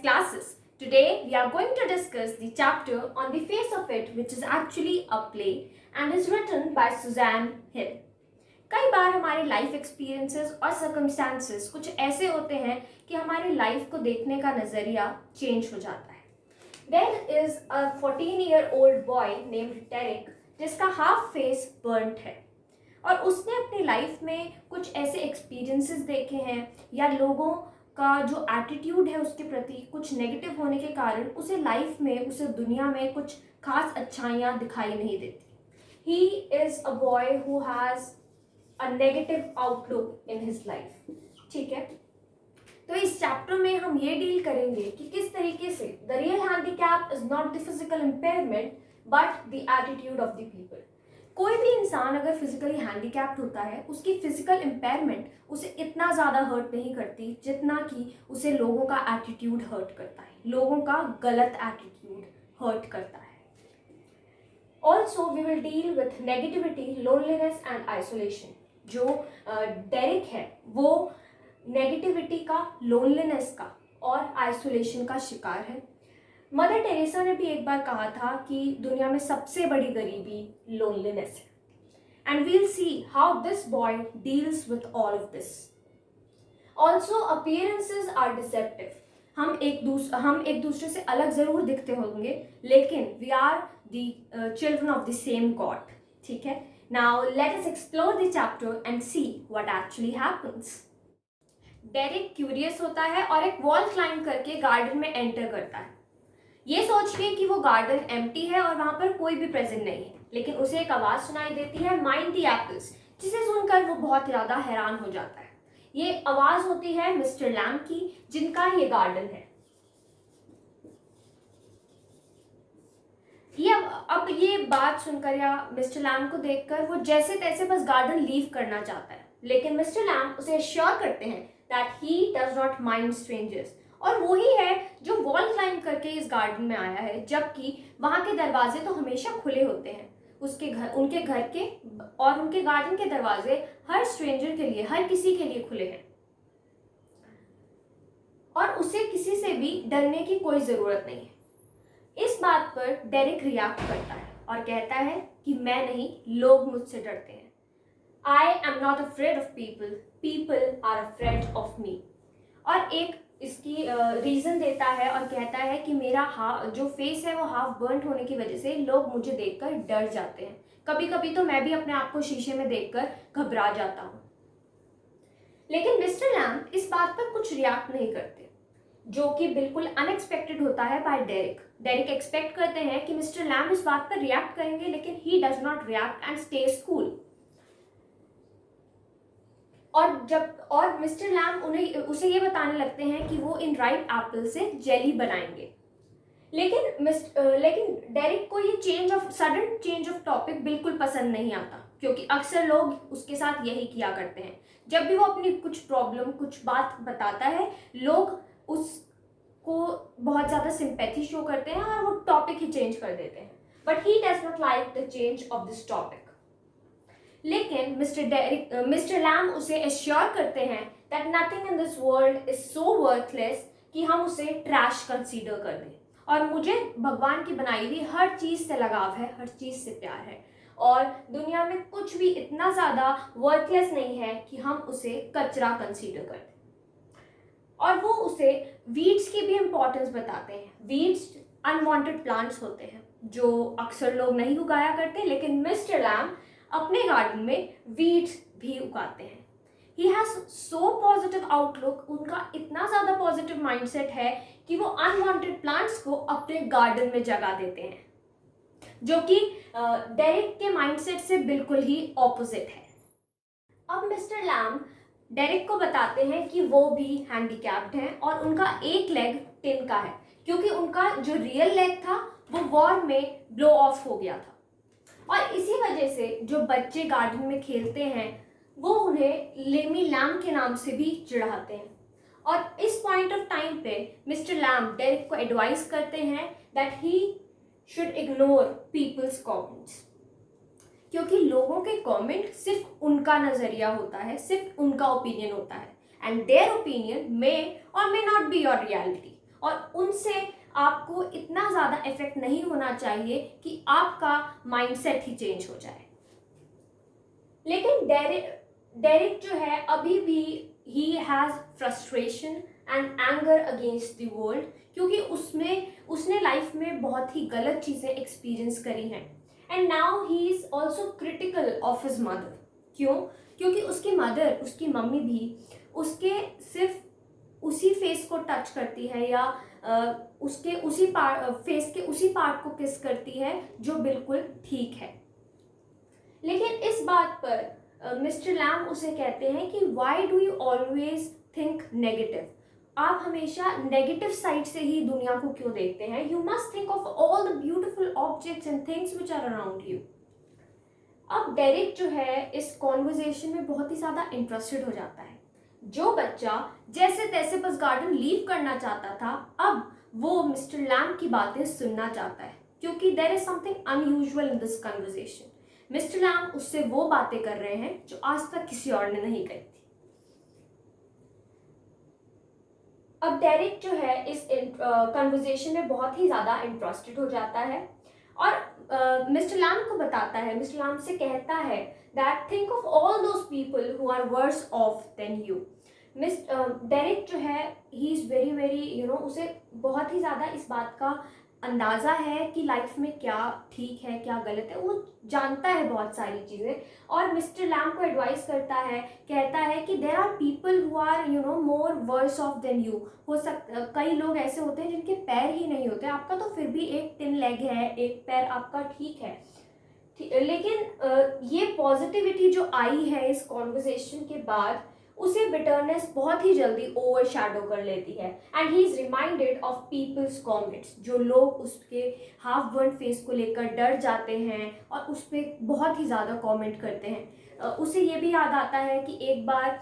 classes. Today we are going to discuss the chapter On the Face of It, which is actually a play and is written by Suzanne Hill. कई बार हमारे life experiences और circumstances कुछ ऐसे होते हैं कि हमारी life को देखने का नज़रिया चेंज हो जाता है. There is a 14-year-old boy named Derek जिसका हाफ फेस बर्न्ट है और उसने अपनी लाइफ में कुछ ऐसे एक्सपीरियंसेस देखे हैं या लोगों का जो एटीट्यूड है उसके प्रति कुछ नेगेटिव होने के कारण उसे लाइफ में, उसे दुनिया में कुछ खास अच्छाइयाँ दिखाई नहीं देती. He is a boy who has a negative outlook in his life. ठीक है, तो इस चैप्टर में हम ये डील करेंगे कि किस तरीके से the real handicap is not the physical impairment but the attitude of the people. कोई भी इंसान अगर फिजिकली हैंडीकैप्ड होता है उसकी फिजिकल इम्पेयरमेंट उसे इतना ज़्यादा हर्ट नहीं करती जितना कि उसे लोगों का एटीट्यूड हर्ट करता है, लोगों का गलत एटीट्यूड हर्ट करता है. Also we will deal with negativity, loneliness and isolation. जो डेरिक है वो नेगेटिविटी का, लोनलीनेस का और आइसोलेशन का शिकार है. मदर टेरेसा ने भी एक बार कहा था कि दुनिया में सबसे बड़ी गरीबी लोनलीनेस है. And we'll see how this boy deals with all of this. Also appearances are deceptive. हम एक दूसरे से अलग ज़रूर दिखते होंगे लेकिन we are the children of the same God. ठीक है, now let us explore the chapter and see what actually happens. Derek curious होता है और एक वॉल क्लाइंब करके गार्डन में एंटर करता है, ये सोच के कि वो गार्डन एम्प्टी है और वहाँ पर कोई भी प्रेजेंट नहीं है. लेकिन उसे एक आवाज़ सुनाई देती है, माइंड द एप्पल्स, जिसे सुनकर वो बहुत ज़्यादा हैरान हो जाता है. ये आवाज़ होती है मिस्टर लैम की, जिनका ये गार्डन है. अब ये बात सुनकर या मिस्टर लैम को देखकर वो जैसे तैसे बस गार्डन लीव करना चाहता है. लेकिन मिस्टर लैम उसे एश्योर करते हैं that he does not mind strangers. और वही है जो वॉल क्लाइंब करके इस गार्डन में आया है, जबकि वहाँ के दरवाजे तो हमेशा खुले होते हैं. उनके घर के और उनके गार्डन के दरवाजे हर स्ट्रेंजर के लिए, हर किसी के लिए खुले हैं और उसे किसी से भी डरने की कोई ज़रूरत नहीं है. इस बात पर डेरिक रिएक्ट करता है और कहता है कि मैं नहीं, लोग मुझसे डरते हैं. I am not afraid of people, people are afraid of me. और एक इसकी रीज़न देता है और कहता है कि मेरा जो फेस है वो हाफ बर्न्ट होने की वजह से लोग मुझे देखकर डर जाते हैं. कभी कभी तो मैं भी अपने आप को शीशे में देखकर घबरा जाता हूँ. लेकिन मिस्टर लैम इस बात पर कुछ रिएक्ट नहीं करते, जो कि बिल्कुल अनएक्सपेक्टेड होता है बाय डेरिक. डेरिक एक्सपेक्ट करते हैं कि मिस्टर लैम इस बात पर रिएक्ट करेंगे, लेकिन he does not react and stage cool. और मिस्टर लैम उसे ये बताने लगते हैं कि वो इन राइट एप्पल से जेली बनाएंगे. लेकिन डेरिक को ये सडन चेंज ऑफ टॉपिक बिल्कुल पसंद नहीं आता, क्योंकि अक्सर लोग उसके साथ यही किया करते हैं. जब भी वो अपनी कुछ प्रॉब्लम, कुछ बात बताता है, लोग उसको बहुत ज़्यादा सिंपैथी शो करते हैं और वो टॉपिक ही चेंज कर देते हैं. But he does not like the change of this topic. लेकिन मिस्टर लैम उसे एश्योर करते हैं that nothing in this world is so worthless कि हम उसे ट्रैश कंसीडर कर दें. और मुझे भगवान की बनाई हुई हर चीज़ से लगाव है, हर चीज़ से प्यार है, और दुनिया में कुछ भी इतना ज़्यादा वर्थलेस नहीं है कि हम उसे कचरा कंसीडर कर दें. और वो उसे वीड्स की भी इम्पोर्टेंस बताते हैं. वीड्स अनवांटेड प्लांट्स होते हैं जो अक्सर लोग नहीं उगाया करते, लेकिन मिस्टर लैम अपने गार्डन में वीड्स भी उगाते हैं. He has so positive outlook, उनका इतना ज़्यादा पॉजिटिव माइंडसेट है कि वो अनवांटेड प्लांट्स को अपने गार्डन में जगा देते हैं, जो कि डेरिक के माइंडसेट से बिल्कुल ही ऑपोजिट है. अब मिस्टर लैम डेरिक को बताते हैं कि वो भी हैंडीकैप्ड हैं और उनका एक लेग टिन का है, क्योंकि उनका जो रियल लेग था वो वॉर में ब्लो ऑफ हो गया था. और इसी वजह से जो बच्चे गार्डन में खेलते हैं वो उन्हें लेमी लैम के नाम से भी चिढ़ाते हैं. और इस पॉइंट ऑफ टाइम पे मिस्टर लैम डेरिक को एडवाइस करते हैं that he should ignore people's comments, क्योंकि लोगों के कमेंट सिर्फ उनका नज़रिया होता है, सिर्फ उनका ओपिनियन होता है, एंड देयर ओपिनियन मे और may not be your reality. और उनसे आपको इतना ज़्यादा इफेक्ट नहीं होना चाहिए कि आपका माइंडसेट ही चेंज हो जाए। लेकिन डेरिक जो है अभी भी he has frustration and anger against the world, क्योंकि उसने लाइफ में बहुत ही गलत चीज़ें एक्सपीरियंस करी हैं। And now he is also critical of his mother. क्यों? क्योंकि उसकी मम्मी भी उसके सिर्फ उसी फेस को टच करती है या उसके उसी फेस के उसी पार्ट को किस करती है जो बिल्कुल ठीक है। लेकिन इस बात पर मिस्टर लैम उसे कहते हैं कि why do you always think negative? आप हमेशा नेगेटिव साइड से ही दुनिया को क्यों देखते हैं? You must think of all the beautiful objects and things which are around you. अब डेरिक जो है इस कॉन्वर्जेशन में बहुत ही ज़्यादा इंटरेस्टेड हो जाता है। जो बच्चा जैसे तैसे बस गार्डन लीव करना चाहता था, अब वो मिस्टर लैम की बातें सुनना चाहता है, क्योंकि there is something unusual in this conversation. Mister Lamb उससे वो बातें कर रहे हैं जो आज तक किसी और ने नहीं कही थी। अब डेरिक जो है इस कन्वर्सेशन में बहुत ही ज़्यादा इंटरेस्टेड हो जाता है और मिस्टर लैम को बताता है, मिस्टर लैम से कहता है that think of all those people who are worse off than you. Derek जो है ही इज़ वेरी वेरी उसे बहुत ही ज़्यादा इस बात का अंदाज़ा है कि लाइफ में क्या ठीक है क्या गलत है, वो जानता है बहुत सारी चीज़ें। और मिस्टर लैम को एडवाइस करता है, कहता है कि there are people who are more worse off than you. कई लोग ऐसे होते हैं जिनके पैर ही नहीं होते, आपका तो फिर भी एक 10 लेग है, एक पैर आपका ठीक है। लेकिन ये पॉजिटिविटी जो आई है इस कॉन्वर्जेशन के बाद, उसे बिटरनेस बहुत ही जल्दी ओवरशैडो कर लेती है। And he is reminded of people's comments, जो लोग उसके हाफ बर्न फेस को लेकर डर जाते हैं और उस पर बहुत ही ज़्यादा कमेंट करते हैं। उसे ये भी याद आता है कि एक बार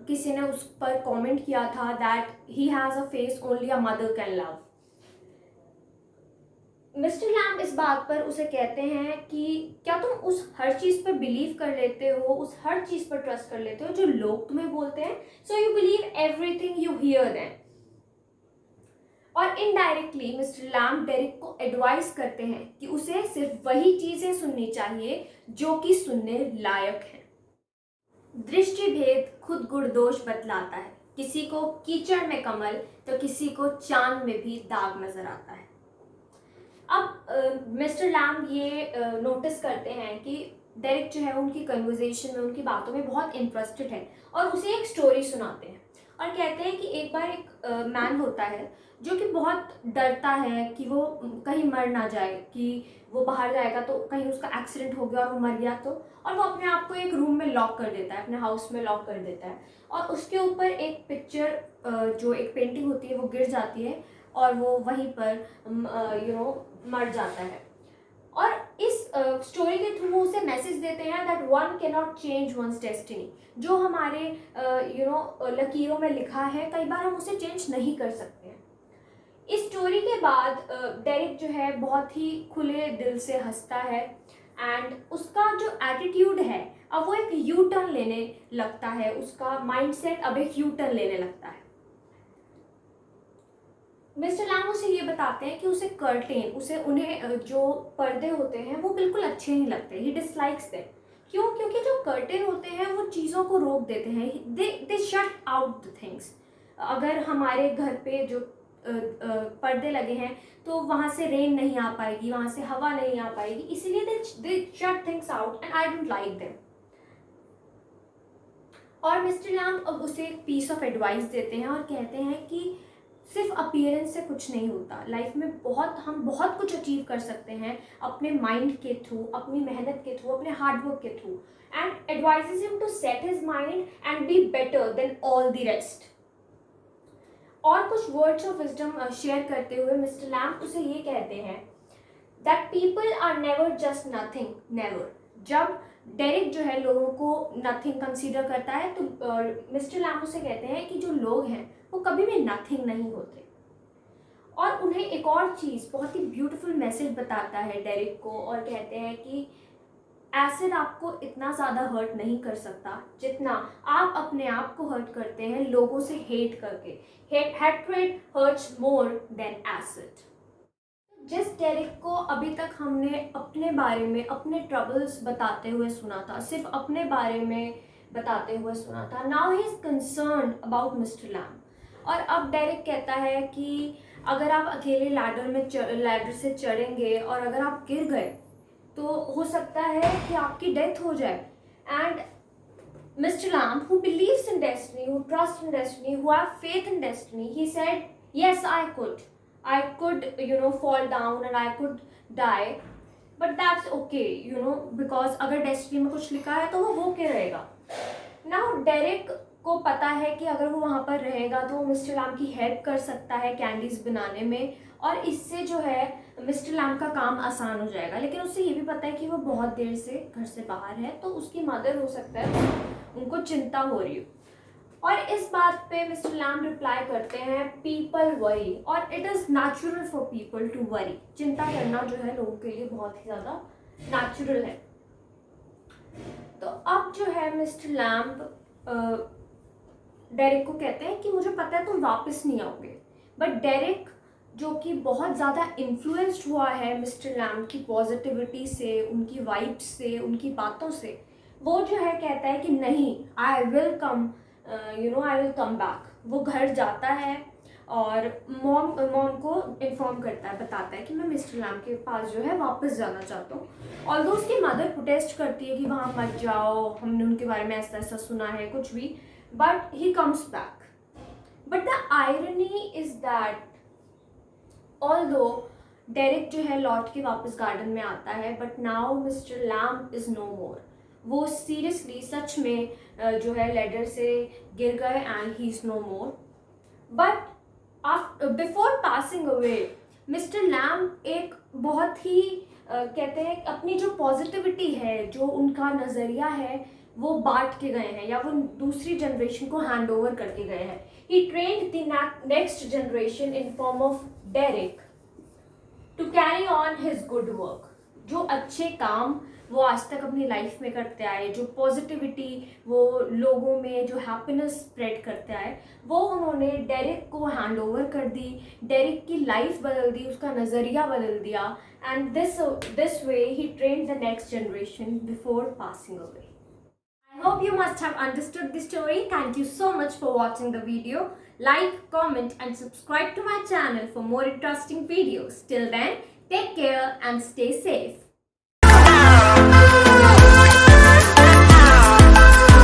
किसी ने उस पर कमेंट किया था that he has a face only a mother can love. Mister Lamb इस बात पर उसे कहते हैं कि क्या तुम उस हर चीज़ पर बिलीव कर लेते हो, उस हर चीज़ पर ट्रस्ट कर लेते हो जो लोग तुम्हें बोलते हैं? So you believe everything you hear them. और इनडायरेक्टली मिस्टर लैम डेरिक को एडवाइस करते हैं कि उसे सिर्फ वही चीज़ें सुननी चाहिए जो कि सुनने लायक हैं। दृष्टि भेद खुद गुणदोष बतलाता है, किसी को कीचड़ में कमल तो किसी को चांद में भी दाग नजर आता है। अब मिस्टर लैम ये नोटिस करते हैं कि डेरिक जो है उनकी कन्वर्जेशन में, उनकी बातों में बहुत इंटरेस्टेड है और उसे एक स्टोरी सुनाते हैं और कहते हैं कि एक बार एक मैन होता है जो कि बहुत डरता है कि वो कहीं मर ना जाए, कि वो बाहर जाएगा तो कहीं उसका एक्सीडेंट हो गया और वो मर गया तो, और वो अपने आप को एक रूम में लॉक कर देता है, अपने हाउस में लॉक कर देता है और उसके ऊपर एक पिक्चर जो एक पेंटिंग होती है वो गिर जाती है और वो वहीं पर मर जाता है। और इस स्टोरी के थ्रू वो उसे मैसेज देते हैं that one can not change one's destiny. जो हमारे लकीरों में लिखा है, कई बार हम उसे चेंज नहीं कर सकते हैं। इस स्टोरी के बाद डेरिक जो है बहुत ही खुले दिल से हंसता है एंड उसका जो एटीट्यूड है अब वो एक यू टर्न लेने लगता है, उसका माइंडसेट अब एक यू टर्न लेने लगता है। मिस्टर लैम उसे ये बताते हैं कि उन्हें जो पर्दे होते हैं वो बिल्कुल अच्छे नहीं लगते, ही डिसलाइक्स देम। क्यों? क्योंकि जो कर्टेन होते हैं वो चीज़ों को रोक देते हैं, दे शट आउट द थिंग्स। अगर हमारे घर पे जो पर्दे लगे हैं तो वहाँ से रेन नहीं आ पाएगी, वहाँ से हवा नहीं आ पाएगी, इसीलिए they shut things out and I don't like them. और मिस्टर लैम अब उसे एक पीस ऑफ एडवाइस देते हैं और कहते हैं कि सिर्फ अपीयरेंस से कुछ नहीं होता, लाइफ में हम बहुत कुछ अचीव कर सकते हैं अपने माइंड के थ्रू, अपनी मेहनत के थ्रू, अपने हार्डवर्क के through. And advises him to set his mind and be better than all the rest. और कुछ वर्ड्स ऑफ विजडम शेयर करते हुए मिस्टर लैम उसे ये कहते हैं that people are never just nothing, never. जब डेरिक जो है लोगों को नथिंग कंसीडर करता है तो मिस्टर लैम उसे कहते हैं कि जो लोग हैं वो कभी भी नथिंग नहीं होते। और उन्हें एक और चीज़ बहुत ही ब्यूटीफुल मैसेज बताता है डेरिक को और कहते हैं कि एसिड आपको इतना ज़्यादा हर्ट नहीं कर सकता जितना आप अपने आप को हर्ट करते हैं लोगों से हेट करके। Hatred hurts more than acid. जिस डेरिक को अभी तक हमने अपने बारे में अपने ट्रबल्स बताते हुए सुना था, सिर्फ अपने बारे में बताते हुए सुना था, now he is concerned about mister lamb. और अब डेरिक कहता है कि अगर आप अकेले लैडर से चढ़ेंगे और अगर आप गिर गए तो हो सकता है कि आपकी डेथ हो जाए। And Mr. Lamb, who believes in destiny, who trusts in destiny, who have faith in destiny, he said, yes, I could. I could, fall down and I could die. But that's okay, because अगर destiny में कुछ लिखा है तो वो होके रहेगा। Now, Derek को पता है कि अगर वो वहाँ पर रहेगा तो वो मिस्टर लैम्ब की हेल्प कर सकता है कैंडीज बनाने में, और इससे जो है मिस्टर लैम्ब का काम आसान हो जाएगा। लेकिन उसे ये भी पता है कि वो बहुत देर से घर से बाहर है, तो उसकी मदर हो सकता है उनको चिंता हो रही हो। और इस बात पे मिस्टर लैम्ब रिप्लाई करते हैं, पीपल वरी, और it is natural for people to worry. चिंता करना जो है लोगों के लिए बहुत ही ज़्यादा नेचुरल है। तो अब जो है मिस्टर लैम्ब डेरिक को कहते हैं कि मुझे पता है तुम वापस नहीं आओगे। बट डेरिक, जो कि बहुत ज़्यादा इन्फ्लुएंस्ड हुआ है मिस्टर लैम्ब की पॉजिटिविटी से, उनकी वाइब्स से, उनकी बातों से, वो जो है कहता है कि नहीं, I will come, I will come back. वो घर जाता है और मॉम को इन्फॉर्म करता है, बताता है कि मैं मिस्टर लैम्ब के पास जो है वापस जाना चाहता हूँ। ऑल्दो उसकी मदर प्रोटेस्ट करती है कि वहाँ मत जाओ, हमने उनके बारे में ऐसा ऐसा सुना है, कुछ भी, but he comes back. But the irony is that although Derrick जो है लौट के वापस गार्डन में आता है, but now mister Lamb is no more. वो सीरियसली सच में जो है लेडर से गिर गए and he is no more. But before passing away mister Lamb एक बहुत ही कहते हैं अपनी जो पॉजिटिविटी है, जो उनका नज़रिया है, वो बांट के गए हैं, या वो दूसरी जनरेशन को हैंड ओवर करके गए हैं। He trained the next generation in form of Derrick to carry on his good work. जो अच्छे काम वो आज तक अपनी लाइफ में करते आए, जो पॉजिटिविटी वो लोगों में जो हैप्पीनेस स्प्रेड करते आए, वो उन्होंने डेरिक को हैंड ओवर कर दी। डेरिक की लाइफ बदल दी, उसका नज़रिया बदल दिया, and this way he trained the next generation before passing away. I hope you must have understood the story. Thank you so much for watching the video. Like, comment and subscribe to my channel for more interesting videos. Till then, take care and stay safe.